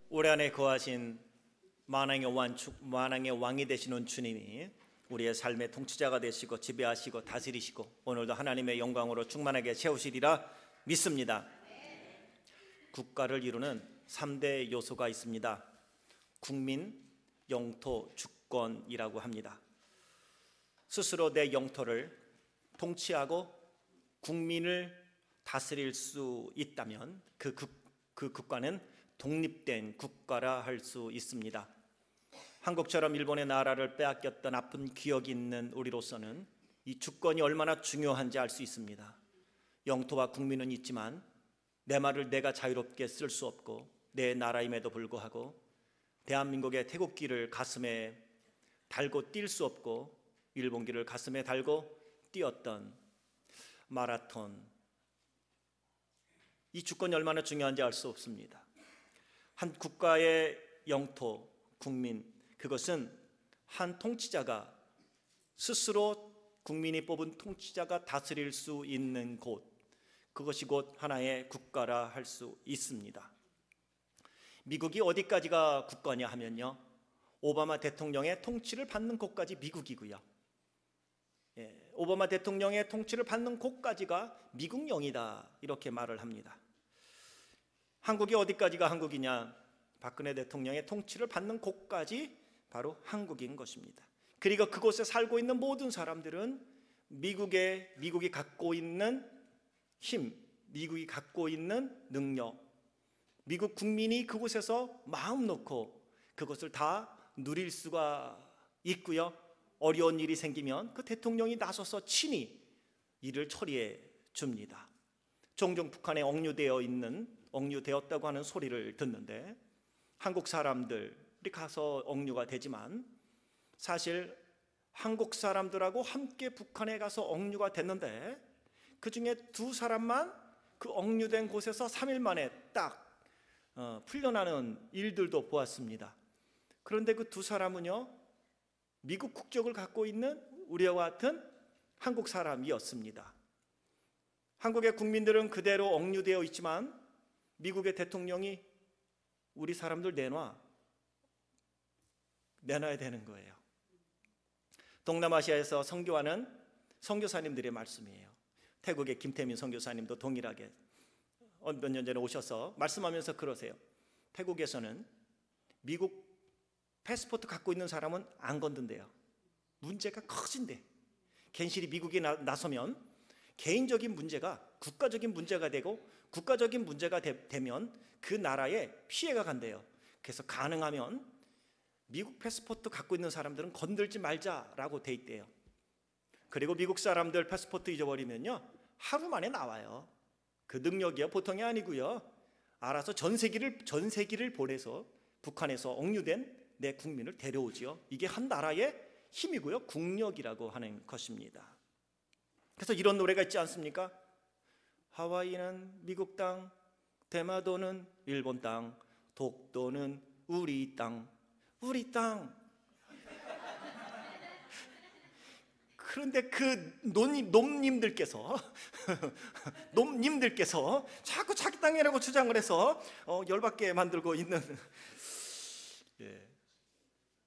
올해 안에 거하신 만왕의 왕이 되시는 주님이 우리의 삶의 통치자가 되시고 지배하시고 다스리시고 오늘도 하나님의 영광으로 충만하게 채우시리라 믿습니다. 국가를 이루는 3대 요소가 있습니다. 국민, 영토, 주권이라고 합니다. 스스로 내 영토를 통치하고 국민을 다스릴 수 있다면 그 국가는 독립된 국가라 할 수 있습니다. 한국처럼 일본의 나라를 빼앗겼던 아픈 기억이 있는 우리로서는 이 주권이 얼마나 중요한지 알 수 있습니다. 영토와 국민은 있지만 내 말을 내가 자유롭게 쓸 수 없고 내 나라임에도 불구하고 대한민국의 태국기를 가슴에 달고 뛸 수 없고 일본기를 가슴에 달고 뛰었던 마라톤, 이 주권이 얼마나 중요한지 알 수 없습니다. 한 국가의 영토, 국민, 그것은 한 통치자가 스스로 국민이 뽑은 통치자가 다스릴 수 있는 곳, 그것이 곧 하나의 국가라 할 수 있습니다. 미국이 어디까지가 국가냐 하면요, 오바마 대통령의 통치를 받는 곳까지 미국이고요, 오바마 대통령의 통치를 받는 곳까지가 미국령이다, 이렇게 말을 합니다. 한국이 어디까지가 한국이냐? 박근혜 대통령의 통치를 받는 곳까지 바로 한국인 것입니다. 그리고 그곳에 살고 있는 모든 사람들은 미국이 갖고 있는 힘, 미국이 갖고 있는 능력, 미국 국민이 그곳에서 마음 놓고 그것을 다 누릴 수가 있고요, 어려운 일이 생기면 그 대통령이 나서서 친히 일을 처리해 줍니다. 종종 북한에 억류되었다고 하는 소리를 듣는데 한국 사람들이 가서 억류가 되지만 사실 한국 사람들하고 함께 북한에 가서 억류가 됐는데 그 중에 두 사람만 그 억류된 곳에서 3일 만에 딱 풀려나는 일들도 보았습니다. 그런데 그 두 사람은요, 미국 국적을 갖고 있는 우리와 같은 한국 사람이었습니다. 한국의 국민들은 그대로 억류되어 있지만 미국의 대통령이 우리 사람들 내놔야 되는 거예요. 동남아시아에서 선교하는 선교사님들의 말씀이에요. 태국의 김태민 선교사님도 동일하게 몇 년 전에 오셔서 말씀하면서 그러세요. 태국에서는 미국 패스포트 갖고 있는 사람은 안 건든대요. 문제가 커진대. 괜시리 미국이 나서면 개인적인 문제가 국가적인 문제가 되고 국가적인 문제가 되면 그 나라에 피해가 간대요. 그래서 가능하면 미국 패스포트 갖고 있는 사람들은 건들지 말자라고 돼 있대요. 그리고 미국 사람들 패스포트 잊어버리면요, 하루 만에 나와요. 그 능력이요 보통이 아니고요, 알아서 전세기를 보내서 북한에서 억류된 내 국민을 데려오지요. 이게 한 나라의 힘이고요, 국력이라고 하는 것입니다. 그래서 이런 노래가 있지 않습니까? 하와이는 미국 땅, 대마도는 일본 땅, 독도는 우리 땅, 우리 땅. 그런데 그 놈님들께서 자꾸 자기 땅이라고 주장을 해서 열받게 만들고 있는,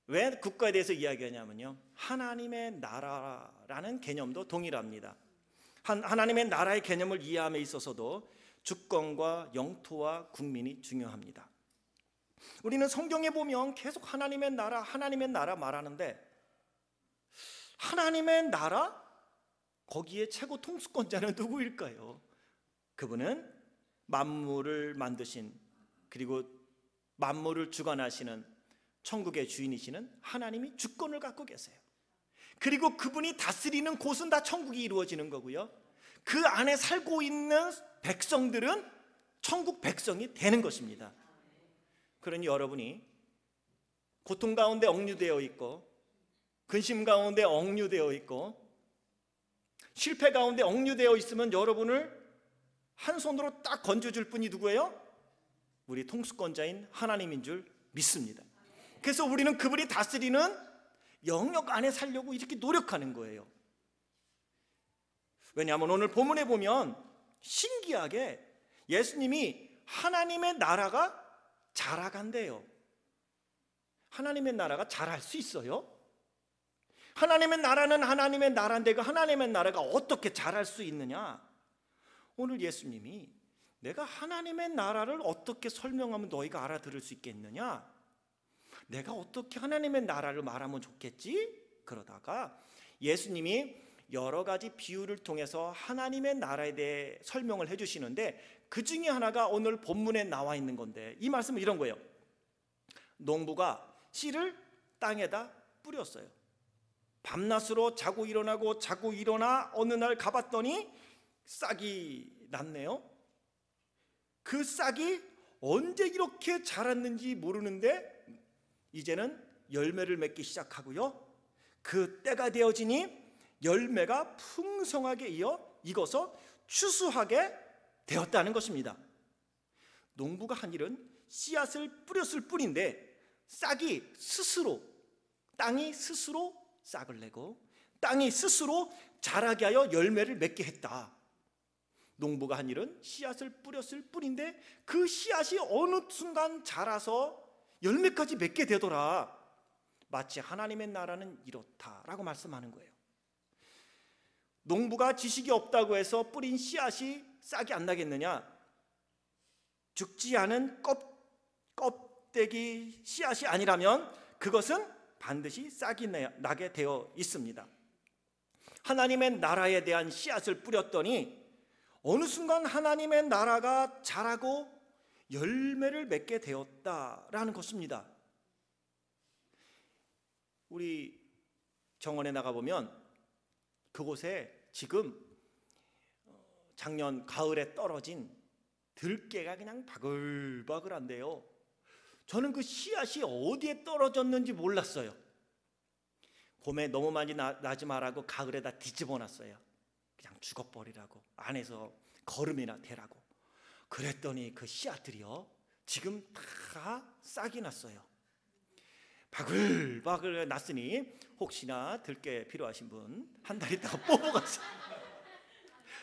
왜 국가에 대해서 이야기하냐면요, 하나님의 나라라는 개념도 동일합니다. 하나님의 나라의 개념을 이해함에 있어서도 주권과 영토와 국민이 중요합니다. 우리는 성경에 보면 계속 하나님의 나라 말하는데, 하나님의 나라? 거기에 최고 통수권자는 누구일까요? 그분은 만물을 만드신, 그리고 만물을 주관하시는 천국의 주인이시는 하나님이 주권을 갖고 계세요. 그리고 그분이 다스리는 곳은 다 천국이 이루어지는 거고요, 그 안에 살고 있는 백성들은 천국 백성이 되는 것입니다. 그러니 여러분이 고통 가운데 억류되어 있고, 근심 가운데 억류되어 있고, 실패 가운데 억류되어 있으면 여러분을 한 손으로 딱 건져줄 분이 누구예요? 우리 통수권자인 하나님인 줄 믿습니다. 그래서 우리는 그분이 다스리는 영역 안에 살려고 이렇게 노력하는 거예요. 왜냐하면 오늘 본문에 보면 신기하게 예수님이 하나님의 나라가 자라간대요. 하나님의 나라가 자랄 수 있어요? 하나님의 나라는 하나님의 나라인데 그 하나님의 나라가 어떻게 자랄 수 있느냐? 오늘 예수님이 내가 하나님의 나라를 어떻게 설명하면 너희가 알아들을 수 있겠느냐? 내가 어떻게 하나님의 나라를 말하면 좋겠지? 그러다가 예수님이 여러 가지 비유를 통해서 하나님의 나라에 대해 설명을 해주시는데 그 중에 하나가 오늘 본문에 나와 있는 건데 이 말씀은 이런 거예요. 농부가 씨를 땅에다 뿌렸어요. 밤낮으로 자고 일어나고 자고 일어나 어느 날 가봤더니 싹이 났네요. 그 싹이 언제 이렇게 자랐는지 모르는데 이제는 열매를 맺기 시작하고요. 그 때가 되어지니 열매가 풍성하게 익어서 추수하게 되었다는 것입니다. 농부가 한 일은 씨앗을 뿌렸을 뿐인데 땅이 스스로 싹을 내고 땅이 스스로 자라게 하여 열매를 맺게 했다. 농부가 한 일은 씨앗을 뿌렸을 뿐인데 그 씨앗이 어느 순간 자라서 열매까지 맺게 되더라. 마치 하나님의 나라는 이렇다라고 말씀하는 거예요. 농부가 지식이 없다고 해서 뿌린 씨앗이 싹이 안 나겠느냐? 죽지 않은 껍데기 씨앗이 아니라면 그것은 반드시 싹이 나게 되어 있습니다. 하나님의 나라에 대한 씨앗을 뿌렸더니 어느 순간 하나님의 나라가 자라고 열매를 맺게 되었다라는 것입니다. 우리 정원에 나가보면 그곳에 지금 작년 가을에 떨어진 들깨가 그냥 바글바글한데요. 저는 그 씨앗이 어디에 떨어졌는지 몰랐어요. 봄에 너무 많이 나지 말라고 가을에다 뒤집어 놨어요. 그냥 죽어버리라고, 안에서 거름이나 대라고. 그랬더니 그 씨앗들이요 지금 다 싹이 났어요. 바글바글 났으니 혹시나 들깨 필요하신 분 한 달 있다가 뽑아가세요.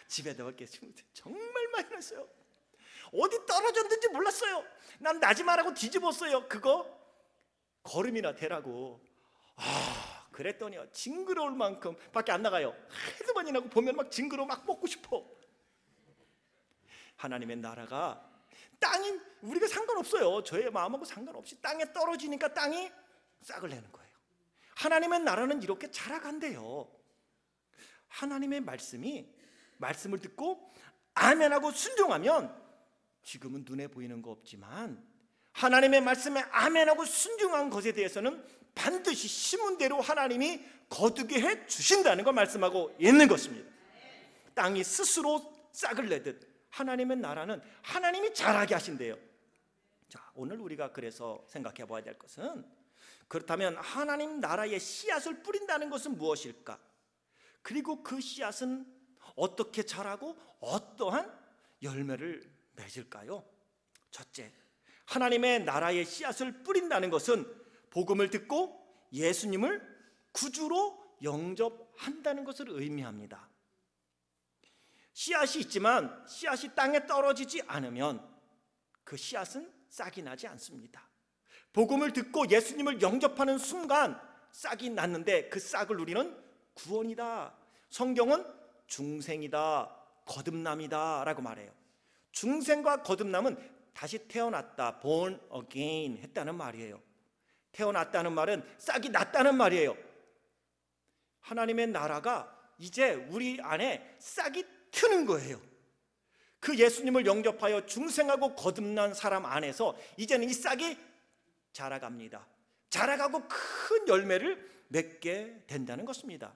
집에다 이렇게 정말 많이 났어요. 어디 떨어졌는지 몰랐어요. 난 나지 말라고 뒤집었어요. 그거 거름이나 대라고. 그랬더니요 징그러울 만큼 밖에 안 나가요. 하도 많이 나고 보면 막 징그러워 막 먹고 싶어. 하나님의 나라가 땅이 우리가 상관없어요. 저의 마음하고 상관없이 땅에 떨어지니까 땅이 싹을 내는 거예요. 하나님의 나라는 이렇게 자라간대요. 하나님의 말씀을 듣고 아멘하고 순종하면 지금은 눈에 보이는 거 없지만 하나님의 말씀에 아멘하고 순종한 것에 대해서는 반드시 심은 대로 하나님이 거두게 해 주신다는 걸 말씀하고 있는 것입니다. 땅이 스스로 싹을 내듯 하나님의 나라는 하나님이 자라게 하신대요. 자, 오늘 우리가 그래서 생각해 봐야 될 것은 그렇다면 하나님 나라의 씨앗을 뿌린다는 것은 무엇일까? 그리고 그 씨앗은 어떻게 자라고 어떠한 열매를 맺을까요? 첫째, 하나님의 나라의 씨앗을 뿌린다는 것은 복음을 듣고 예수님을 구주로 영접한다는 것을 의미합니다. 씨앗이 있지만 씨앗이 땅에 떨어지지 않으면 그 씨앗은 싹이 나지 않습니다. 복음을 듣고 예수님을 영접하는 순간 싹이 났는데 그 싹을 우리는 구원이다, 성경은 중생이다, 거듭남이다 라고 말해요. 중생과 거듭남은 다시 태어났다, born again 했다는 말이에요. 태어났다는 말은 싹이 났다는 말이에요. 하나님의 나라가 이제 우리 안에 싹이 트는 거예요. 그 예수님을 영접하여 중생하고 거듭난 사람 안에서 이제는 이 싹이 자라갑니다. 자라가고 큰 열매를 맺게 된다는 것입니다.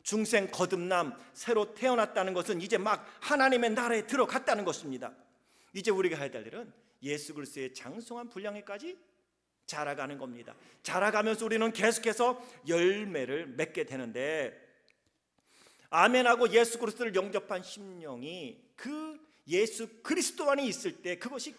중생 거듭남, 새로 태어났다는 것은 이제 막 하나님의 나라에 들어갔다는 것입니다. 이제 우리가 해야 될 일은 예수 그리스도의 장성한 분량에까지 자라가는 겁니다. 자라가면서 우리는 계속해서 열매를 맺게 되는데, 아멘하고 예수 그리스도를 영접한 심령이 그 예수 그리스도 안에 있을 때 그것이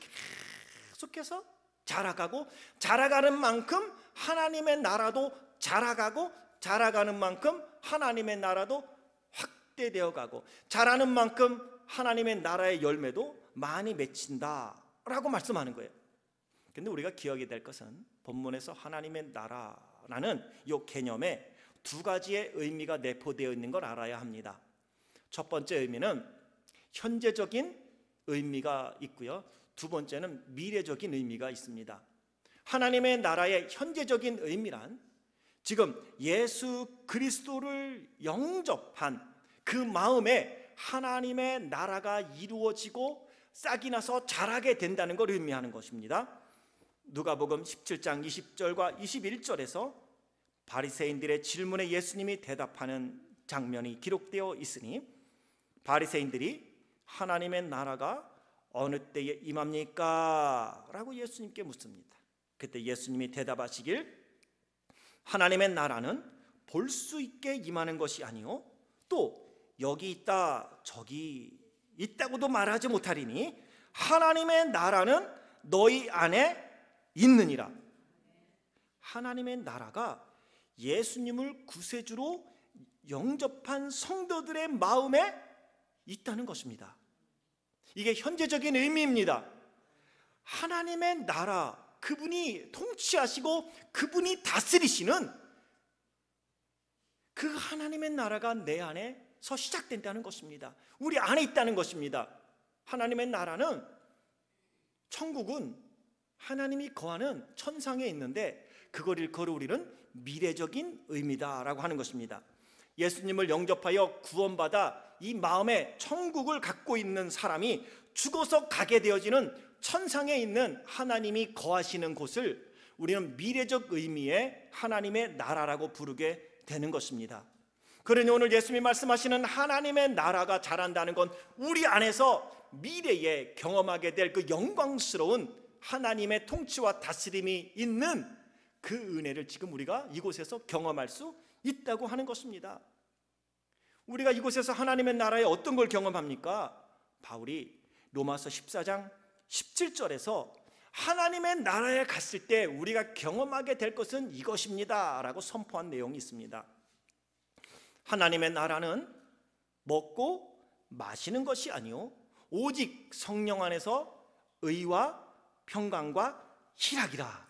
계속해서 자라가고, 자라가는 만큼 하나님의 나라도 자라가고, 자라가는 만큼 하나님의 나라도 확대되어 가고, 자라는 만큼 하나님의 나라의 열매도 많이 맺힌다라고 말씀하는 거예요. 근데 우리가 기억해야 될 것은 본문에서 하나님의 나라라는 이 개념에 두 가지의 의미가 내포되어 있는 걸 알아야 합니다. 첫 번째 의미는 현재적인 의미가 있고요, 두 번째는 미래적인 의미가 있습니다. 하나님의 나라의 현재적인 의미란 지금 예수 그리스도를 영접한 그 마음에 하나님의 나라가 이루어지고 싹이 나서 자라게 된다는 걸 의미하는 것입니다. 누가복음 17장 20절과 21절에서 바리새인들의 질문에 예수님이 대답하는 장면이 기록되어 있으니, 바리새인들이 하나님의 나라가 어느 때에 임합니까? 라고 예수님께 묻습니다. 그때 예수님이 대답하시길, 하나님의 나라는 볼 수 있게 임하는 것이 아니요 또 여기 있다 저기 있다고도 말하지 못하리니 하나님의 나라는 너희 안에 있느니라. 하나님의 나라가 예수님을 구세주로 영접한 성도들의 마음에 있다는 것입니다. 이게 현재적인 의미입니다. 하나님의 나라, 그분이 통치하시고 그분이 다스리시는 그 하나님의 나라가 내 안에서 시작된다는 것입니다. 우리 안에 있다는 것입니다. 하나님의 나라는, 천국은 하나님이 거하는 천상에 있는데 그걸 일컬어 우리는 미래적인 의미다라고 하는 것입니다. 예수님을 영접하여 구원받아 이 마음에 천국을 갖고 있는 사람이 죽어서 가게 되어지는 천상에 있는 하나님이 거하시는 곳을 우리는 미래적 의미의 하나님의 나라라고 부르게 되는 것입니다. 그러니 오늘 예수님이 말씀하시는 하나님의 나라가 자란다는 건 우리 안에서 미래에 경험하게 될 그 영광스러운 하나님의 통치와 다스림이 있는 그 은혜를 지금 우리가 이곳에서 경험할 수 있다고 하는 것입니다. 우리가 이곳에서 하나님의 나라에 어떤 걸 경험합니까? 바울이 로마서 14장 17절에서 하나님의 나라에 갔을 때 우리가 경험하게 될 것은 이것입니다 라고 선포한 내용이 있습니다. 하나님의 나라는 먹고 마시는 것이 아니요 오직 성령 안에서 의와 평강과 희락이라.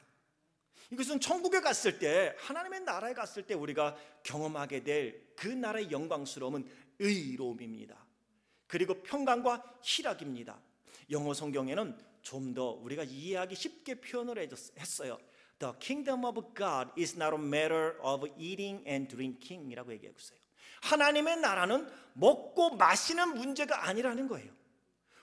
이것은 천국에 갔을 때, 하나님의 나라에 갔을 때 우리가 경험하게 될 그 나라의 영광스러움은 의로움입니다. 그리고 평강과 희락입니다. 영어 성경에는 좀 더 우리가 이해하기 쉽게 표현을 했어요. The kingdom of God is not a matter of eating and drinking 이라고 얘기하고 있어요. 하나님의 나라는 먹고 마시는 문제가 아니라는 거예요.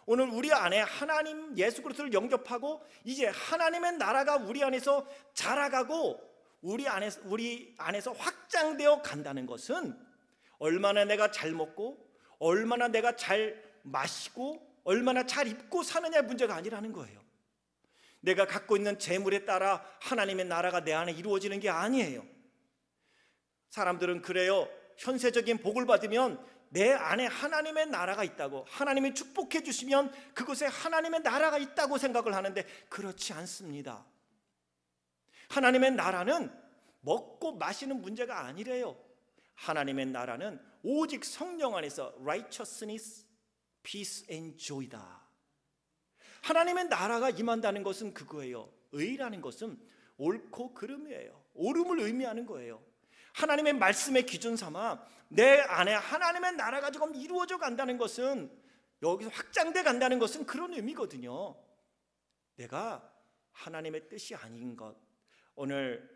오늘 우리 안에 하나님 예수 그리스도를 영접하고 이제 하나님의 나라가 우리 안에서 자라가고 우리 안에서 확장되어 간다는 것은 얼마나 내가 잘 먹고 얼마나 내가 잘 마시고 얼마나 잘 입고 사느냐의 문제가 아니라는 거예요. 내가 갖고 있는 재물에 따라 하나님의 나라가 내 안에 이루어지는 게 아니에요. 사람들은 그래요. 현세적인 복을 받으면 내 안에 하나님의 나라가 있다고, 하나님이 축복해 주시면 그곳에 하나님의 나라가 있다고 생각을 하는데 그렇지 않습니다. 하나님의 나라는 먹고 마시는 문제가 아니래요. 하나님의 나라는 오직 성령 안에서 righteousness, peace and joy다. 하나님의 나라가 임한다는 것은 그거예요. 의라는 것은 옳고 그름이에요. 옳음을 의미하는 거예요. 하나님의 말씀의 기준 삼아 내 안에 하나님의 나라가 조금 이루어져 간다는 것은, 여기서 확장돼 간다는 것은 그런 의미거든요. 내가 하나님의 뜻이 아닌 것. 오늘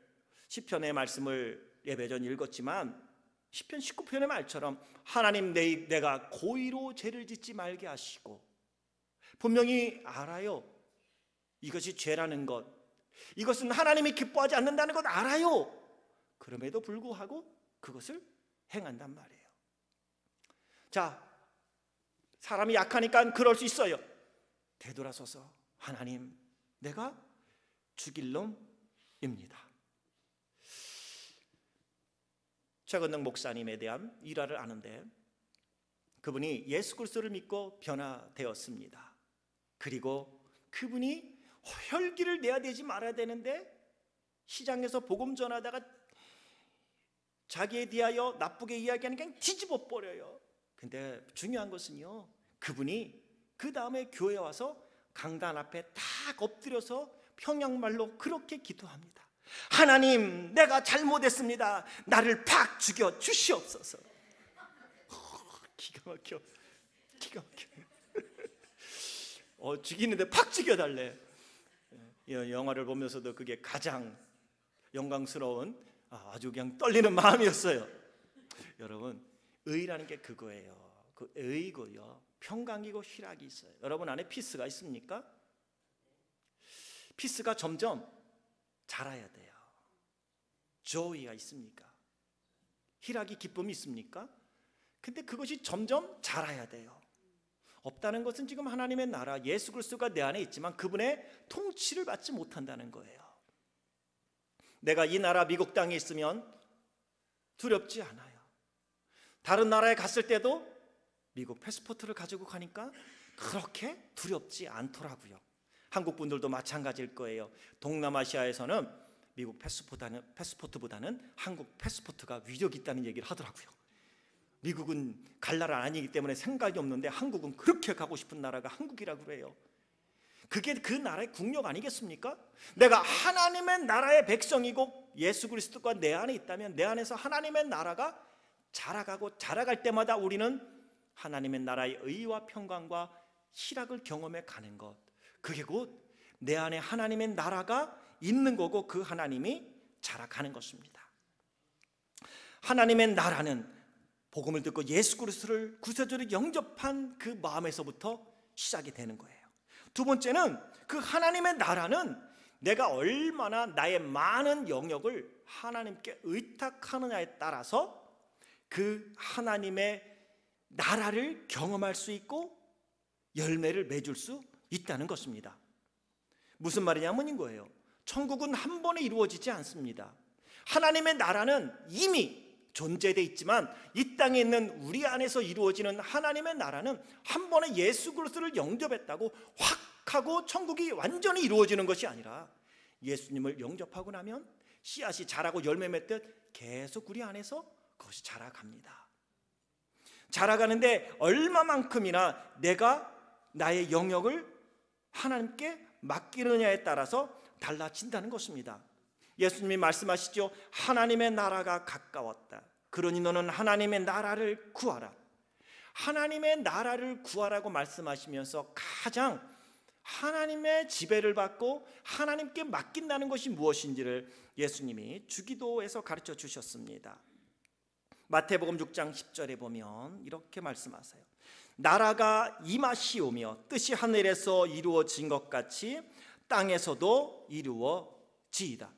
시편의 말씀을 예배 전 읽었지만 시편 19편의 말처럼 하나님 내가 고의로 죄를 짓지 말게 하시고, 분명히 알아요. 이것이 죄라는 것, 이것은 하나님이 기뻐하지 않는다는 것 알아요. 그럼에도 불구하고 그것을 행한단 말이에요. 자, 사람이 약하니까 그럴 수 있어요. 되돌아서서 하나님, 내가 죽일 놈입니다. 최건능 목사님에 대한 일화를 아는데, 그분이 예수 그리스도를 믿고 변화되었습니다. 그리고 그분이 혈기를 내야 되지 말아야 되는데 시장에서 복음 전하다가 자기에 대하여 나쁘게 이야기하는 게 뒤집어 버려요. 근데 중요한 것은요, 그분이 그 다음에 교회에 와서 강단 앞에 딱 엎드려서 평양말로 그렇게 기도합니다. 하나님, 내가 잘못했습니다. 나를 팍 죽여 주시옵소서. 기가 막혀. 죽이는데 팍 죽여달래. 영화를 보면서도 그게 가장 영광스러운, 아주 그냥 떨리는 마음이었어요. 여러분, 의라는 게 그거예요. 그 의고요, 평강이고 희락이 있어요. 여러분 안에 피스가 있습니까? 피스가 점점 자라야 돼요. 조이가 있습니까? 희락이, 기쁨이 있습니까? 근데 그것이 점점 자라야 돼요. 없다는 것은 지금 하나님의 나라, 예수 그리스도가 내 안에 있지만 그분의 통치를 받지 못한다는 거예요. 내가 이 나라 미국 땅에 있으면 두렵지 않아요. 다른 나라에 갔을 때도 미국 패스포트를 가지고 가니까 그렇게 두렵지 않더라고요. 한국 분들도 마찬가지일 거예요. 동남아시아에서는 미국 패스포트보다는 한국 패스포트가 위력이 있다는 얘기를 하더라고요. 미국은 갈 나라 아니기 때문에 생각이 없는데 한국은 그렇게 가고 싶은 나라가 한국이라고 그래요. 그게 그 나라의 국력 아니겠습니까? 내가 하나님의 나라의 백성이고 예수 그리스도가 내 안에 있다면 내 안에서 하나님의 나라가 자라가고 자라갈 때마다 우리는 하나님의 나라의 의와 평강과 희락을 경험해 가는 것, 그게 곧 내 안에 하나님의 나라가 있는 거고 그 하나님이 자라가는 것입니다. 하나님의 나라는 복음을 듣고 예수 그리스도를 구세주로 영접한 그 마음에서부터 시작이 되는 거예요. 두 번째는 그 하나님의 나라는 내가 얼마나 나의 많은 영역을 하나님께 의탁하느냐에 따라서 그 하나님의 나라를 경험할 수 있고 열매를 맺을 수 있다는 것입니다. 무슨 말이냐면 이거예요. 천국은 한 번에 이루어지지 않습니다. 하나님의 나라는 이미 존재되어 있지만 이 땅에 있는 우리 안에서 이루어지는 하나님의 나라는 한 번에 예수 그리스도를 영접했다고 확 하고 천국이 완전히 이루어지는 것이 아니라 예수님을 영접하고 나면 씨앗이 자라고 열매 맺듯 계속 우리 안에서 그것이 자라갑니다. 자라가는데 얼마만큼이나 내가 나의 영역을 하나님께 맡기느냐에 따라서 달라진다는 것입니다. 예수님이 말씀하시죠. 하나님의 나라가 가까웠다. 그러니 너는 하나님의 나라를 구하라. 하나님의 나라를 구하라고 말씀하시면서 가장 하나님의 지배를 받고 하나님께 맡긴다는 것이 무엇인지를 예수님이 주기도에서 가르쳐 주셨습니다. 마태복음 6장 10절에 보면 이렇게 말씀하세요. 나라가 임하시오며 뜻이 하늘에서 이루어진 것 같이 땅에서도 이루어지이다.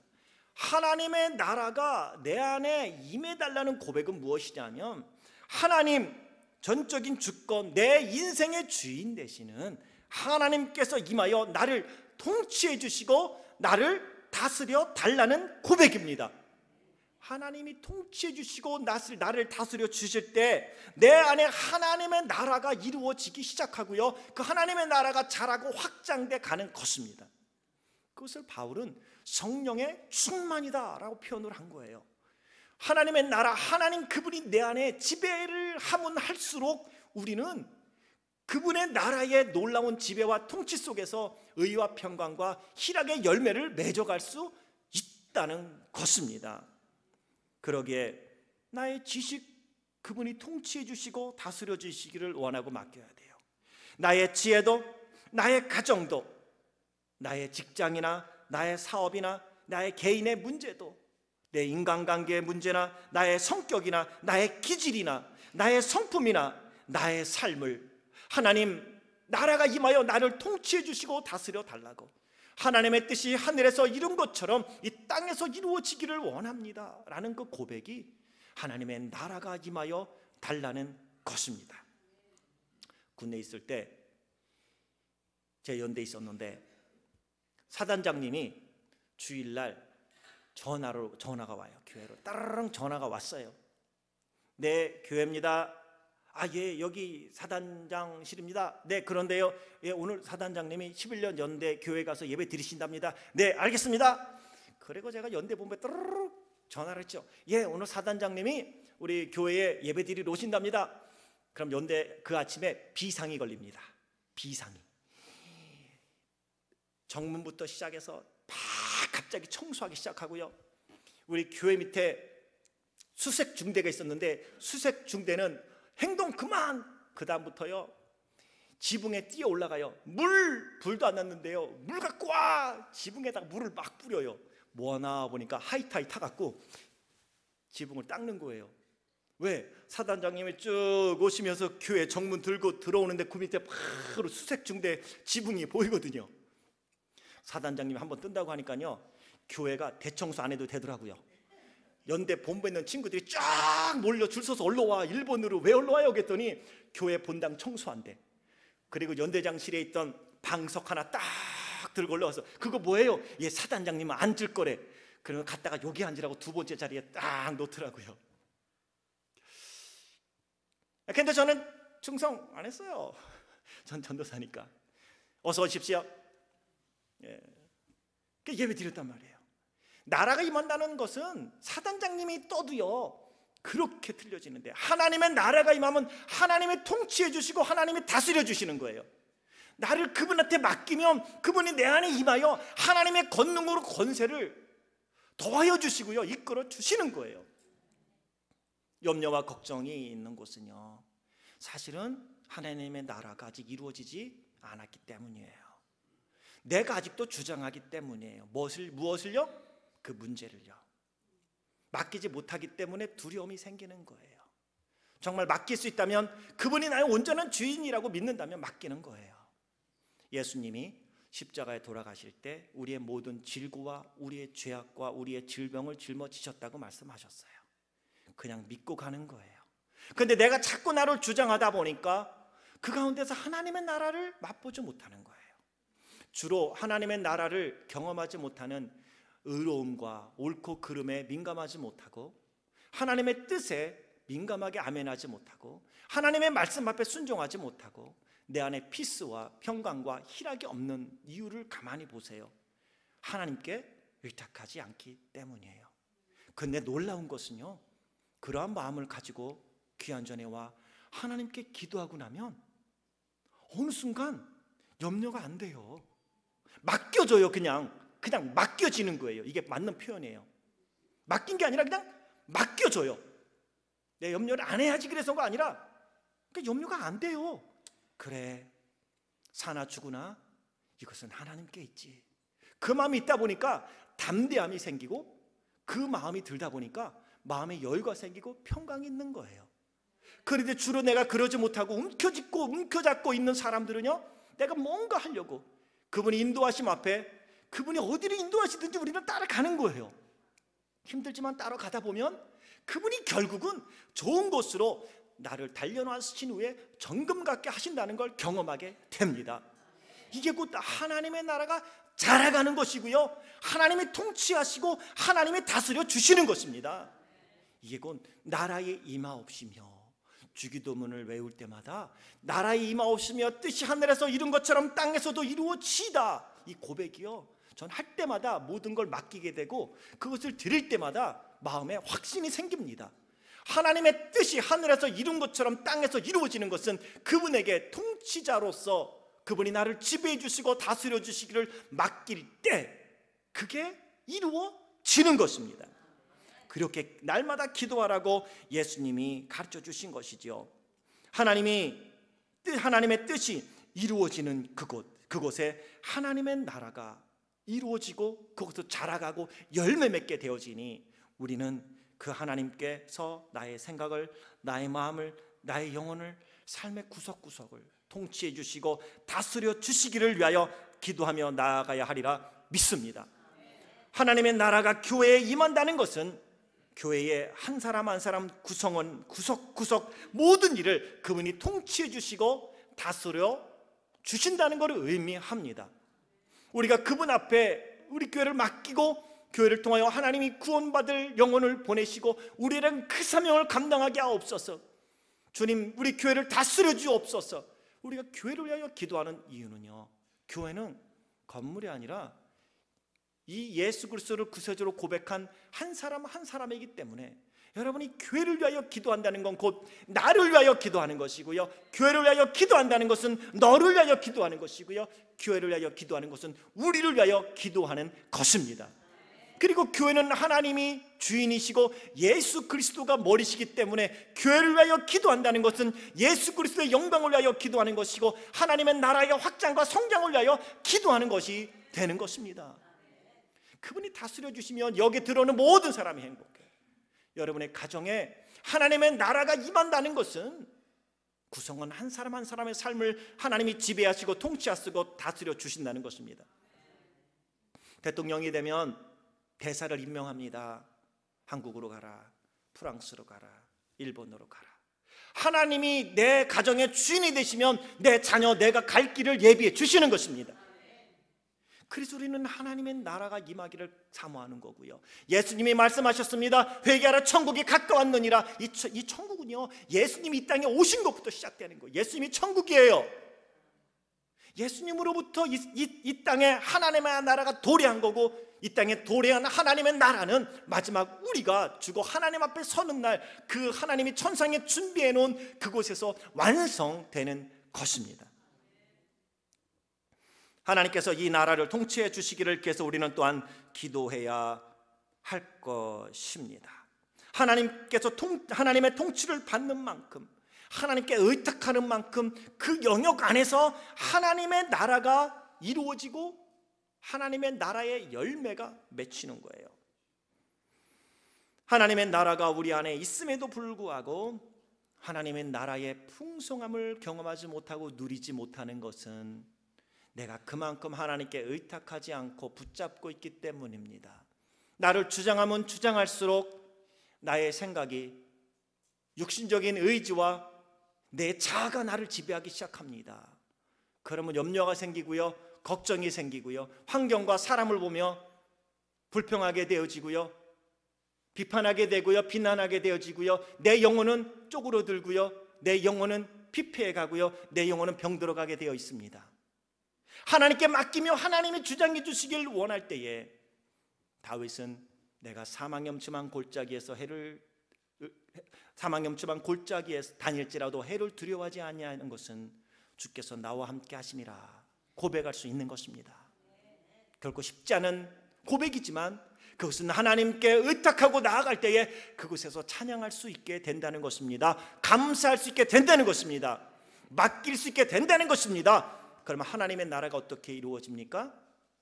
하나님의 나라가 내 안에 임해달라는 고백은 무엇이냐면 하나님 전적인 주권, 내 인생의 주인 되시는 하나님께서 임하여 나를 통치해 주시고 나를 다스려 달라는 고백입니다. 하나님이 통치해 주시고 나를 다스려 주실 때 내 안에 하나님의 나라가 이루어지기 시작하고요, 그 하나님의 나라가 자라고 확장돼 가는 것입니다. 그것을 바울은 성령의 충만이다 라고 표현을 한 거예요. 하나님의 나라, 하나님 그분이 내 안에 지배를 하면 할수록 우리는 그분의 나라의 놀라운 지배와 통치 속에서 의와 평강과 희락의 열매를 맺어갈 수 있다는 것입니다. 그러기에 나의 지식, 그분이 통치해 주시고 다스려 주시기를 원하고 맡겨야 돼요. 나의 지혜도, 나의 가정도, 나의 직장이나 나의 사업이나 나의 개인의 문제도, 내 인간관계의 문제나 나의 성격이나 나의 기질이나 나의 성품이나 나의 삶을 하나님 나라가 임하여 나를 통치해 주시고 다스려 달라고, 하나님의 뜻이 하늘에서 이룬 것처럼 이 땅에서 이루어지기를 원합니다 라는 그 고백이 하나님의 나라가 임하여 달라는 것입니다. 군대에 있을 때 제 연대에 있었는데 사단장님이 주일날 전화가 와요. 교회로 따르릉 전화가 왔어요. 네, 교회입니다. 아, 예, 여기 사단장실입니다. 네, 그런데요, 예, 오늘 사단장님이 11년 연대 교회 가서 예배 드리신답니다. 네, 알겠습니다. 그리고 제가 연대 본부에 따르릉 전화를 했죠. 예, 오늘 사단장님이 우리 교회에 예배 드리러 오신답니다. 그럼 연대 그 아침에 비상이 걸립니다. 비상이. 정문부터 시작해서 막 갑자기 청소하기 시작하고요. 우리 교회 밑에 수색 중대가 있었는데 수색 중대는 행동 그만! 그 다음부터요 지붕에 뛰어 올라가요. 불도 안 났는데요, 물 갖고 와! 지붕에다가 물을 막 뿌려요. 뭐 하나 보니까 하이타이 타갖고 지붕을 닦는 거예요. 왜? 사단장님이 쭉 오시면서 교회 정문 들고 들어오는데 그 밑에 바로 수색 중대 지붕이 보이거든요. 사단장님이 한번 뜬다고 하니까요 교회가 대청소 안 해도 되더라고요. 연대 본부에 있는 친구들이 쫙 몰려 줄 서서 올라와. 일본으로 왜 올라와요? 그랬더니 교회 본당 청소한대. 그리고 연대장실에 있던 방석 하나 딱 들고 올라와서 그거 뭐예요? 예, 사단장님은 앉을 거래. 그러면 갔다가 여기 앉으라고 두 번째 자리에 딱 놓더라고요. 근데 저는 충성 안 했어요. 전 전도사니까. 어서 오십시오. 예. 예배 드렸단 말이에요. 나라가 임한다는 것은 사단장님이 떠도요 그렇게 들려지는데, 하나님의 나라가 임하면 하나님이 통치해 주시고 하나님이 다스려 주시는 거예요. 나를 그분한테 맡기면 그분이 내 안에 임하여 하나님의 권능으로 권세를 더하여 주시고요 이끌어 주시는 거예요. 염려와 걱정이 있는 곳은요 사실은 하나님의 나라가 아직 이루어지지 않았기 때문이에요. 내가 아직도 주장하기 때문이에요. 무엇을요? 그 문제를요. 맡기지 못하기 때문에 두려움이 생기는 거예요. 정말 맡길 수 있다면, 그분이 나의 온전한 주인이라고 믿는다면 맡기는 거예요. 예수님이 십자가에 돌아가실 때 우리의 모든 질고와 우리의 죄악과 우리의 질병을 짊어지셨다고 말씀하셨어요. 그냥 믿고 가는 거예요. 그런데 내가 자꾸 나를 주장하다 보니까 그 가운데서 하나님의 나라를 맛보지 못하는 거예요. 주로 하나님의 나라를 경험하지 못하는 의로움과 옳고 그름에 민감하지 못하고, 하나님의 뜻에 민감하게 아멘하지 못하고, 하나님의 말씀 앞에 순종하지 못하고, 내 안에 피스와 평강과 희락이 없는 이유를 가만히 보세요. 하나님께 의탁하지 않기 때문이에요. 그런데 놀라운 것은요, 그러한 마음을 가지고 귀한 전에 와 하나님께 기도하고 나면 어느 순간 염려가 안 돼요. 맡겨져요. 그냥 맡겨지는 거예요. 이게 맞는 표현이에요. 맡긴 게 아니라 그냥 맡겨져요. 내 염려를 안 해야지 그래서가 아니라 그러니까 염려가 안 돼요. 그래, 사나 죽으나 이것은 하나님께 있지. 그 마음이 있다 보니까 담대함이 생기고, 그 마음이 들다 보니까 마음에 여유가 생기고 평강이 있는 거예요. 그런데 주로 내가 그러지 못하고 움켜잡고 있는 사람들은요, 내가 뭔가 하려고 그분이 인도하심 앞에, 그분이 어디를 인도하시든지 우리는 따라가는 거예요. 힘들지만 따라가다 보면 그분이 결국은 좋은 곳으로 나를 단련하신 후에 정금 같게 하신다는 걸 경험하게 됩니다. 이게 곧 하나님의 나라가 자라가는 것이고요, 하나님이 통치하시고 하나님이 다스려 주시는 것입니다. 이게 곧 나라의 임하옵시며, 주기도문을 외울 때마다 나라의 임하옵시며 뜻이 하늘에서 이룬 것처럼 땅에서도 이루어지다, 이 고백이요, 전 할 때마다 모든 걸 맡기게 되고 그것을 드릴 때마다 마음에 확신이 생깁니다. 하나님의 뜻이 하늘에서 이룬 것처럼 땅에서 이루어지는 것은 그분에게 통치자로서 그분이 나를 지배해 주시고 다스려 주시기를 맡길 때 그게 이루어지는 것입니다. 그렇게 날마다 기도하라고 예수님이 가르쳐 주신 것이죠. 하나님의 뜻이 이루어지는 그곳에 하나님의 나라가 이루어지고 그것도 자라가고 열매 맺게 되어지니, 우리는 그 하나님께서 나의 생각을, 나의 마음을, 나의 영혼을, 삶의 구석구석을 통치해 주시고 다스려 주시기를 위하여 기도하며 나아가야 하리라 믿습니다. 하나님의 나라가 교회에 임한다는 것은 교회의 한 사람 한 사람 구성원 구석구석 모든 일을 그분이 통치해 주시고 다스려 주신다는 것을 의미합니다. 우리가 그분 앞에 우리 교회를 맡기고 교회를 통하여 하나님이 구원받을 영혼을 보내시고 우리는 그 사명을 감당하게 하옵소서. 주님, 우리 교회를 다스려 주옵소서. 우리가 교회를 위하여 기도하는 이유는요, 교회는 건물이 아니라 이 예수 그리스도를 구세주로 고백한 한 사람 한 사람이기 때문에 여러분이 교회를 위하여 기도한다는 건 곧 나를 위하여 기도하는 것이고요, 교회를 위하여 기도한다는 것은 너를 위하여 기도하는 것이고요, 교회를 위하여 기도하는 것은 우리를 위하여 기도하는 것입니다. 그리고 교회는 하나님이 주인이시고 예수 그리스도가 머리시기 때문에 교회를 위하여 기도한다는 것은 예수 그리스도의 영광을 위하여 기도하는 것이고 하나님의 나라의 확장과 성장을 위하여 기도하는 것이 되는 것입니다. 그분이 다스려 주시면 여기 들어오는 모든 사람이 행복해요. 여러분의 가정에 하나님의 나라가 임한다는 것은 구성원 한 사람 한 사람의 삶을 하나님이 지배하시고 통치하시고 다스려 주신다는 것입니다. 대통령이 되면 대사를 임명합니다. 한국으로 가라, 프랑스로 가라, 일본으로 가라. 하나님이 내 가정의 주인이 되시면 내 자녀, 내가 갈 길을 예비해 주시는 것입니다. 그래서 우리는 하나님의 나라가 임하기를 사모하는 거고요. 예수님이 말씀하셨습니다. 회개하라, 천국이 가까웠느니라. 이 천국은요, 예수님이 이 땅에 오신 것부터 시작되는 거예요. 예수님이 천국이에요. 예수님으로부터 이 땅에 하나님의 나라가 도래한 거고, 이 땅에 도래한 하나님의 나라는 마지막 우리가 죽어 하나님 앞에 서는 날 그 하나님이 천상에 준비해 놓은 그곳에서 완성되는 것입니다. 하나님께서 이 나라를 통치해 주시기를 위해서 우리는 또한 기도해야 할 것입니다. 하나님께서 하나님의 통치를 받는 만큼, 하나님께 의탁하는 만큼 그 영역 안에서 하나님의 나라가 이루어지고 하나님의 나라의 열매가 맺히는 거예요. 하나님의 나라가 우리 안에 있음에도 불구하고 하나님의 나라의 풍성함을 경험하지 못하고 누리지 못하는 것은 내가 그만큼 하나님께 의탁하지 않고 붙잡고 있기 때문입니다. 나를 주장하면 주장할수록 나의 생각이 육신적인 의지와 내 자아가 나를 지배하기 시작합니다. 그러면 염려가 생기고요, 걱정이 생기고요, 환경과 사람을 보며 불평하게 되어지고요, 비판하게 되고요, 비난하게 되어지고요, 내 영혼은 쪼그러들고요, 내 영혼은 피폐해 가고요, 내 영혼은 병들어가게 되어 있습니다. 하나님께 맡기며 하나님이 주장해 주시길 원할 때에 다윗은 내가 사망염침한 골짜기에서 다닐지라도 해를 두려워하지 아니하는 것은 주께서 나와 함께 하심이라 고백할 수 있는 것입니다. 결코 쉽지 않은 고백이지만 그것은 하나님께 의탁하고 나아갈 때에 그곳에서 찬양할 수 있게 된다는 것입니다. 감사할 수 있게 된다는 것입니다. 맡길 수 있게 된다는 것입니다. 그러면 하나님의 나라가 어떻게 이루어집니까?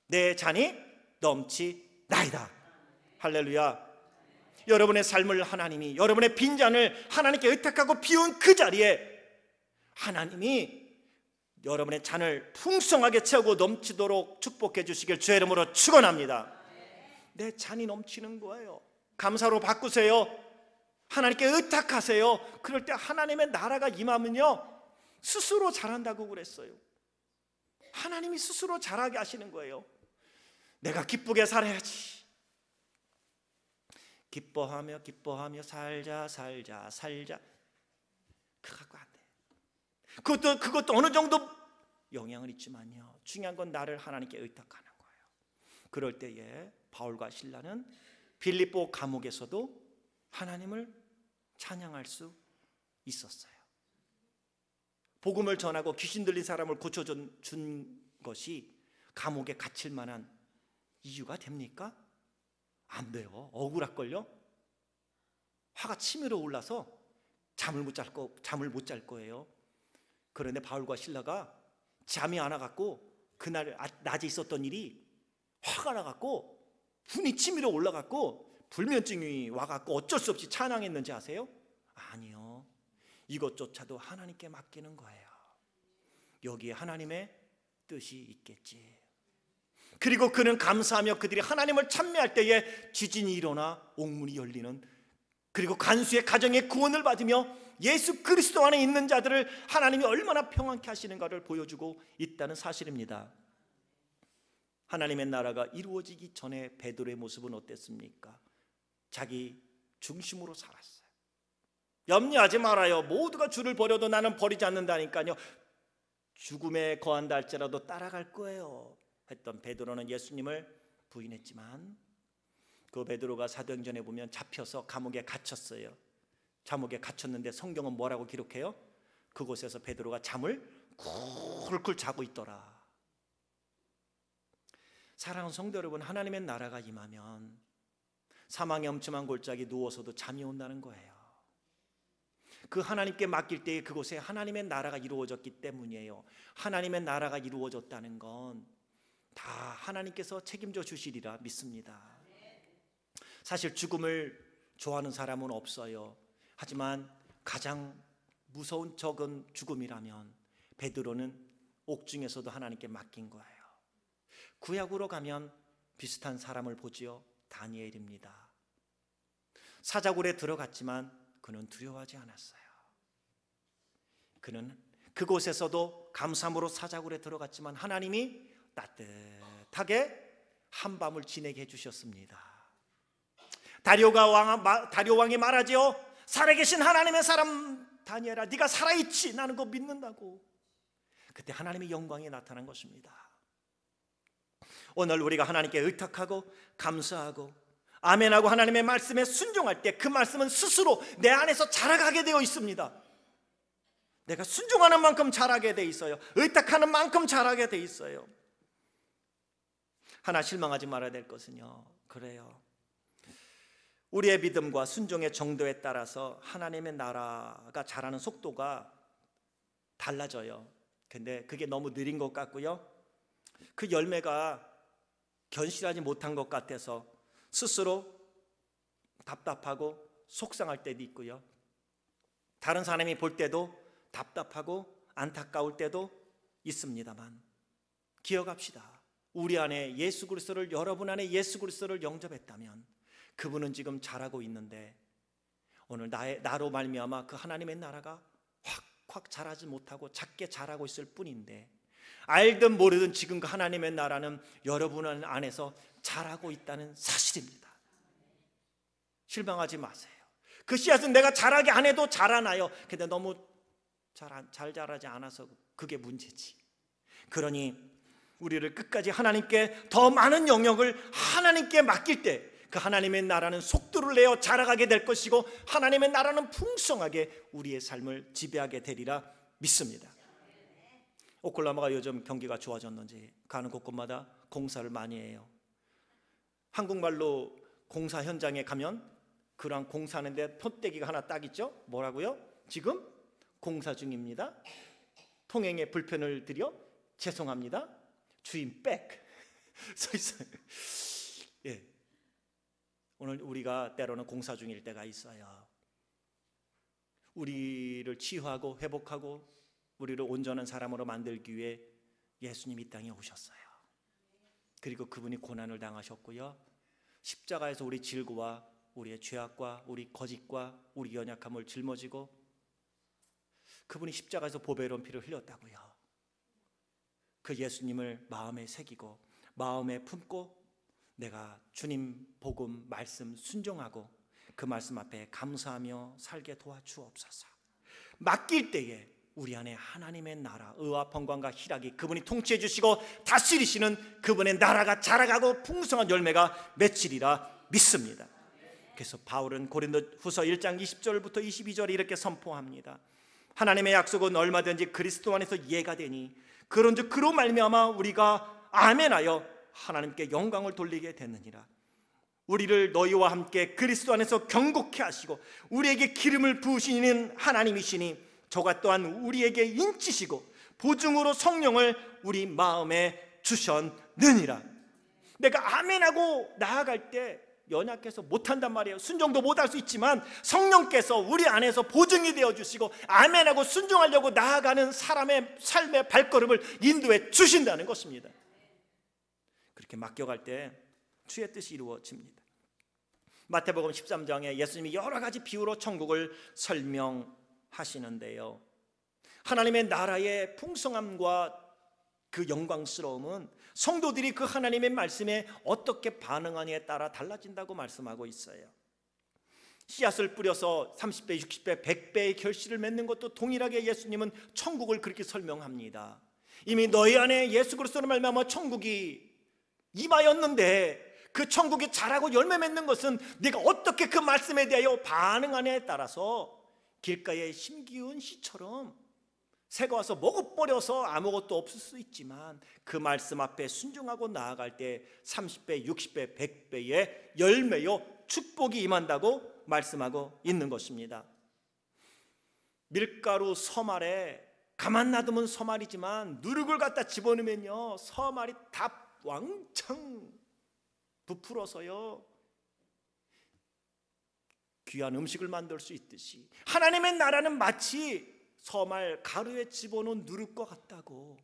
내 잔이 넘치나이다. 할렐루야. 여러분의 삶을 하나님이, 여러분의 빈잔을 하나님께 의탁하고 비운 그 자리에 하나님이 여러분의 잔을 풍성하게 채우고 넘치도록 축복해 주시길 주의 이름으로 축원합니다. 내 잔이 넘치는 거예요. 감사로 바꾸세요. 하나님께 의탁하세요. 그럴 때 하나님의 나라가 임하면요, 스스로 잘한다고 그랬어요. 하나님이 스스로 잘하게 하시는 거예요. 내가 기쁘게 살아야지. 기뻐하며 살자. 그거 갖고 안 돼. 그것도 어느 정도 영향을 있지만요, 중요한 건 나를 하나님께 의탁하는 거예요. 그럴 때에 바울과 실라는 빌립보 감옥에서도 하나님을 찬양할 수 있었어요. 복음을 전하고 귀신 들린 사람을 고쳐준 것이 감옥에 갇힐 만한 이유가 됩니까? 안 돼요. 억울할걸요? 화가 치밀어 올라서 잠을 못 잘 거예요. 그런데 바울과 실라가 잠이 안 와갖고 그날 낮에 있었던 일이 화가 나갖고 분이 치밀어 올라갖고 불면증이 와갖고 어쩔 수 없이 찬양했는지 아세요? 아니요. 이것조차도 하나님께 맡기는 거예요. 여기에 하나님의 뜻이 있겠지. 그리고 그는 감사하며 그들이 하나님을 찬미할 때에 지진이 일어나 옥문이 열리는, 그리고 간수의 가정의 구원을 받으며 예수 그리스도 안에 있는 자들을 하나님이 얼마나 평안케 하시는가를 보여주고 있다는 사실입니다. 하나님의 나라가 이루어지기 전에 베드로의 모습은 어땠습니까? 자기 중심으로 살았어요. 염려하지 말아요. 모두가 주를 버려도 나는 버리지 않는다니까요. 죽음에 거한다 할지라도 따라갈 거예요 했던 베드로는 예수님을 부인했지만 그 베드로가 사도행전에 보면 잡혀서 감옥에 갇혔어요. 감옥에 갇혔는데 성경은 뭐라고 기록해요? 그곳에서 베드로가 잠을 쿨쿨 자고 있더라. 사랑하는 성도 여러분, 하나님의 나라가 임하면 사망의 엄침한 골짜기 누워서도 잠이 온다는 거예요. 그 하나님께 맡길 때에 그곳에 하나님의 나라가 이루어졌기 때문이에요. 하나님의 나라가 이루어졌다는 건 다 하나님께서 책임져 주시리라 믿습니다. 사실 죽음을 좋아하는 사람은 없어요. 하지만 가장 무서운 적은 죽음이라면 베드로는 옥중에서도 하나님께 맡긴 거예요. 구약으로 가면 비슷한 사람을 보지요. 다니엘입니다. 사자굴에 들어갔지만 그는 두려워하지 않았어요. 그는 그곳에서도 감사함으로 사자굴에 들어갔지만 하나님이 따뜻하게 한밤을 지내게 해주셨습니다. 다리오 왕이 말하지요. 살아계신 하나님의 사람 다니엘아, 네가 살아있지, 나는 그거 믿는다고. 그때 하나님의 영광이 나타난 것입니다. 오늘 우리가 하나님께 의탁하고 감사하고 아멘하고 하나님의 말씀에 순종할 때 그 말씀은 스스로 내 안에서 자라가게 되어 있습니다. 내가 순종하는 만큼 자라게 돼 있어요. 의탁하는 만큼 자라게 돼 있어요. 하나 실망하지 말아야 될 것은요, 그래요, 우리의 믿음과 순종의 정도에 따라서 하나님의 나라가 자라는 속도가 달라져요. 근데 그게 너무 느린 것 같고요, 그 열매가 견실하지 못한 것 같아서 스스로 답답하고 속상할 때도 있고요, 다른 사람이 볼 때도 답답하고 안타까울 때도 있습니다만 기억합시다. 우리 안에 예수 그리스도를, 여러분 안에 예수 그리스도를 영접했다면 그분은 지금 자라고 있는데 오늘 나로 말미암아 그 하나님의 나라가 확 자라지 못하고 작게 자라고 있을 뿐인데, 알든 모르든 지금 그 하나님의 나라는 여러분 안에서 자라고 있다는 사실입니다. 실망하지 마세요. 그 씨앗은 내가 자라게 안 해도 자라나요. 근데 너무 잘 자라지 않아서 그게 문제지. 그러니 우리를 끝까지 하나님께 더 많은 영역을 하나님께 맡길 때 그 하나님의 나라는 속도를 내어 자라가게 될 것이고 하나님의 나라는 풍성하게 우리의 삶을 지배하게 되리라 믿습니다. 오클라호마가 요즘 경기가 좋아졌는지 가는 곳곳마다 공사를 많이 해요. 한국말로 공사 현장에 가면 그런 공사하는데 폿대기가 하나 딱 있죠. 뭐라고요? 지금 공사 중입니다. 통행에 불편을 드려 죄송합니다. 주인 백 서 있어요. 예. 오늘 우리가 때로는 공사 중일 때가 있어요. 우리를 치유하고 회복하고 우리를 온전한 사람으로 만들기 위해 예수님이 이 땅에 오셨어요. 그리고 그분이 고난을 당하셨고요, 십자가에서 우리 질고와 우리의 죄악과 우리 거짓과 우리 연약함을 짊어지고 그분이 십자가에서 보배로운 피를 흘렸다고요. 그 예수님을 마음에 새기고 마음에 품고 내가 주님 복음 말씀 순종하고 그 말씀 앞에 감사하며 살게 도와주옵소서. 맡길 때에 우리 안에 하나님의 나라, 의와 평강과 희락이 그분이 통치해 주시고 다스리시는 그분의 나라가 자라가고 풍성한 열매가 맺히리라 믿습니다. 그래서 바울은 고린도후서 1장 20절부터 22절에 이렇게 선포합니다. 하나님의 약속은 얼마든지 그리스도 안에서 이해가 되니 그런즉 그로 말미암아 우리가 아멘하여 하나님께 영광을 돌리게 됐느니라. 우리를 너희와 함께 그리스도 안에서 경고케 하시고 우리에게 기름을 부으시는 하나님이시니 저가 또한 우리에게 인치시고 보증으로 성령을 우리 마음에 주셨느니라. 내가 아멘하고 나아갈 때 연약해서 못한단 말이에요. 순종도 못할 수 있지만 성령께서 우리 안에서 보증이 되어주시고 아멘하고 순종하려고 나아가는 사람의 삶의 발걸음을 인도해 주신다는 것입니다. 그렇게 맡겨갈 때 주의 뜻이 이루어집니다. 마태복음 13장에 예수님이 여러 가지 비유로 천국을 설명하시는데요, 하나님의 나라의 풍성함과 그 영광스러움은 성도들이 그 하나님의 말씀에 어떻게 반응하느냐에 따라 달라진다고 말씀하고 있어요. 씨앗을 뿌려서 30배, 60배, 100배의 결실을 맺는 것도 동일하게 예수님은 천국을 그렇게 설명합니다. 이미 너희 안에 예수 그리스도로 말미암아 천국이 임하였는데 그 천국이 자라고 열매 맺는 것은 네가 어떻게 그 말씀에 대하여 반응하느냐에 따라서 길가에 심기운 씨처럼 새가 와서 먹어버려서 아무것도 없을 수 있지만 그 말씀 앞에 순종하고 나아갈 때 30배, 60배, 100배의 열매요 축복이 임한다고 말씀하고 있는 것입니다. 밀가루 서말에 가만 놔두면 서말이지만 누룩을 갖다 집어넣으면요 서말이 다 왕창 부풀어서요 귀한 음식을 만들 수 있듯이 하나님의 나라는 마치 서말 가루에 집어넣은 누룩과 같다고.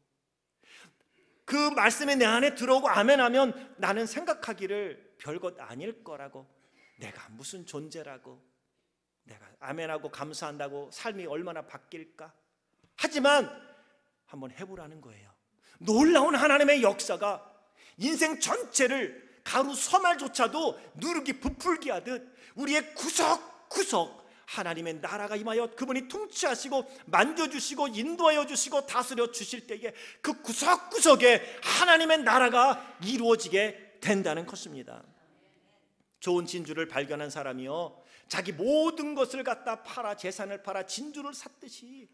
그 말씀이 내 안에 들어오고 아멘하면 나는 생각하기를 별것 아닐 거라고, 내가 무슨 존재라고, 내가 아멘하고 감사한다고 삶이 얼마나 바뀔까. 하지만 한번 해보라는 거예요. 놀라운 하나님의 역사가 인생 전체를 가루 서말조차도 누룩이 부풀게 하듯 우리의 구석구석 하나님의 나라가 임하여 그분이 통치하시고 만져주시고 인도하여 주시고 다스려 주실 때에 그 구석구석에 하나님의 나라가 이루어지게 된다는 것입니다. 좋은 진주를 발견한 사람이요 자기 모든 것을 갖다 팔아 재산을 팔아 진주를 샀듯이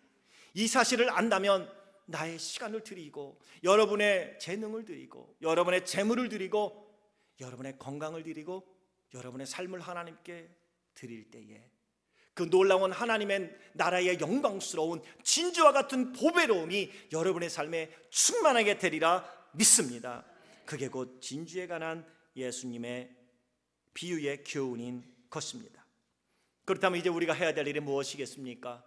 이 사실을 안다면 나의 시간을 드리고 여러분의 재능을 드리고 여러분의 재물을 드리고 여러분의 건강을 드리고 여러분의 삶을 하나님께 드릴 때에 그 놀라운 하나님의 나라의 영광스러운 진주와 같은 보배로움이 여러분의 삶에 충만하게 되리라 믿습니다. 그게 곧 진주에 관한 예수님의 비유의 교훈인 것입니다. 그렇다면 이제 우리가 해야 될 일이 무엇이겠습니까?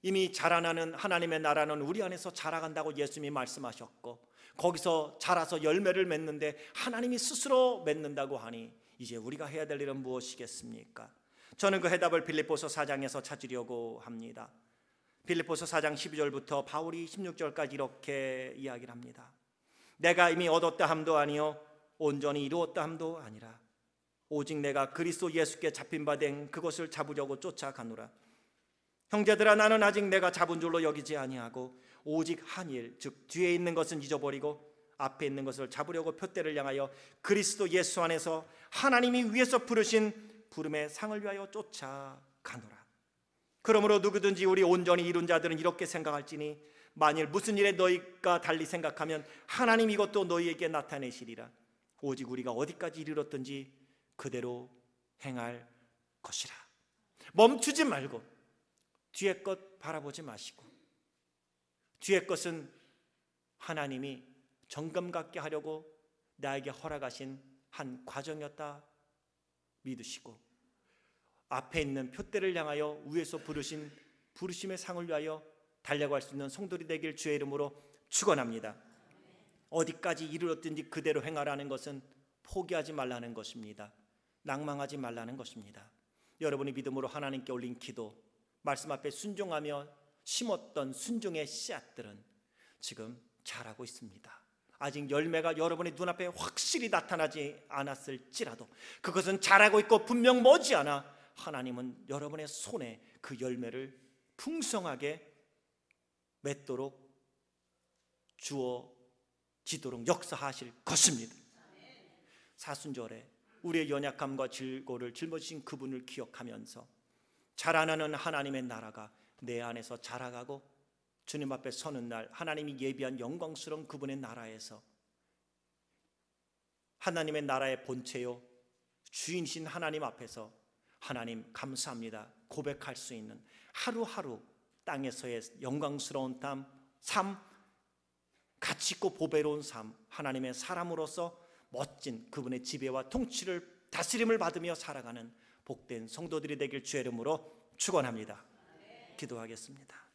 이미 자라나는 하나님의 나라는 우리 안에서 자라간다고 예수님이 말씀하셨고 거기서 자라서 열매를 맺는데 하나님이 스스로 맺는다고 하니 이제 우리가 해야 될 일은 무엇이겠습니까? 저는 그 해답을 빌립보서 4장에서 찾으려고 합니다. 빌립보서 4장 12절부터 바울이 16절까지 이렇게 이야기를 합니다. 내가 이미 얻었다 함도 아니요 온전히 이루었다 함도 아니라 오직 내가 그리스도 예수께 잡힌 바 된 그것을 잡으려고 쫓아가노라. 형제들아 나는 아직 내가 잡은 줄로 여기지 아니하고 오직 한 일 즉 뒤에 있는 것은 잊어버리고 앞에 있는 것을 잡으려고 표대를 향하여 그리스도 예수 안에서 하나님이 위에서 부르신 부름의 상을 위하여 쫓아가노라. 그러므로 누구든지 우리 온전히 이룬 자들은 이렇게 생각할지니 만일 무슨 일에 너희가 달리 생각하면 하나님 이것도 너희에게 나타내시리라. 오직 우리가 어디까지 이르렀든지 그대로 행할 것이라. 멈추지 말고 뒤에 것 바라보지 마시고 뒤에 것은 하나님이 정감 갖게 하려고 나에게 허락하신 한 과정이었다 믿으시고 앞에 있는 표대를 향하여 위에서 부르신 부르심의 상을 위하여 달려갈 수 있는 성도들이 되길 주의 이름으로 축원합니다. 어디까지 이르렀든지 그대로 행하라는 것은 포기하지 말라는 것입니다. 낭망하지 말라는 것입니다. 여러분이 믿음으로 하나님께 올린 기도, 말씀 앞에 순종하며 심었던 순종의 씨앗들은 지금 자라고 있습니다. 아직 열매가 여러분의 눈앞에 확실히 나타나지 않았을지라도 그것은 자라고 있고 분명 머지않아 하나님은 여러분의 손에 그 열매를 풍성하게 맺도록 주어지도록 역사하실 것입니다. 사순절에 우리의 연약함과 질고를 짊어지신 그분을 기억하면서 자라나는 하나님의 나라가 내 안에서 자라가고 주님 앞에 서는 날 하나님이 예비한 영광스러운 그분의 나라에서 하나님의 나라의 본체요 주인이신 하나님 앞에서 하나님 감사합니다 고백할 수 있는 하루하루 땅에서의 영광스러운 삶, 가치 있고 보배로운 삶, 하나님의 사람으로서 멋진 그분의 지배와 통치를 다스림을 받으며 살아가는 복된 성도들이 되길 주의 이름으로 축원합니다. 기도하겠습니다.